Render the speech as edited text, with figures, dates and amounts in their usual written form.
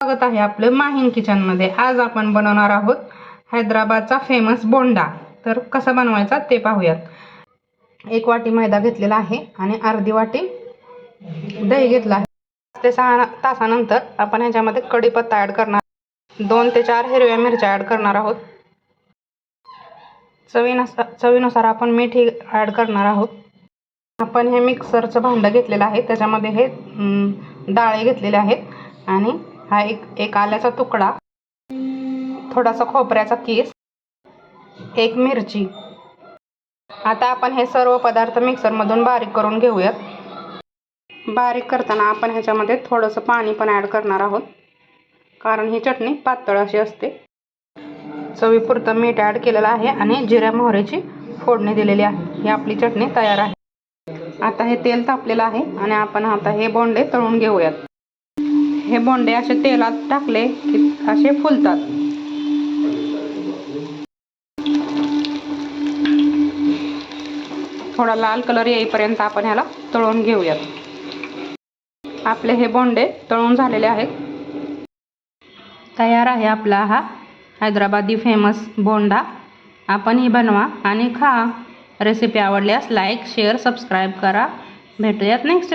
स्वागत आहे आपलं माहीम किचन मध्ये। आज आपण बनवणार आहोत हैदराबादचा फेमस बोंडा। तर कसा बनवायचा ते पाहूयात। 1 वाटी मैदा घेतलेला आहे आणि अर्धी वाटी दही घेतला आहे। 5 ते 6 तासानंतर आपण ह्याच्यामध्ये कढीपत्ता ऍड करणार, 2 ते 4 हिरव्या मिरच्या ऍड करणार आहोत। चवीनुसार आपण मीठ ऍड करणार आहोत। आपण हे मिक्सरचं भांडं घेतलेलं आहे, त्याच्यामध्ये हे डाळे घेतलेले आहेत आणि हा एक आल्याचा तुकडा, थोडासा खोबऱ्याचा कीस, 1 मिरची। आता आपण हे सर्व पदार्थ मिक्सर मधून बारीक करून घेऊयात। बारीक करताना आपण ह्याच्यामध्ये थोडंसं पाणी पण ऍड करणार आहोत, कारण ही चटणी पातळ अशी असते। चवीपुरतं मीठ ऍड केलेलं आहे आणि जिऱ्या मोहरीची फोडणी दिलेली आहे। ही आपली चटणी तयार आहे। आता हे तेल तापलेलं आहे आणि आपण आता हे बोंडे तळून घेऊयात। हे बोंडे असे तेलात टाकले की असे फुलतात। थोडा लाल कलर येईपर्यंत आपण ह्याला तळून घेऊयात। आपले हे बोंडे तळून झालेले आहेत। तयार आहे आपला हा हैदराबादी फेमस बोंडा। आपणही बनवा आणि खा। रेसिपी आवडल्यास लाईक, शेअर, सबस्क्राईब करा। भेटूयात नेक्स्ट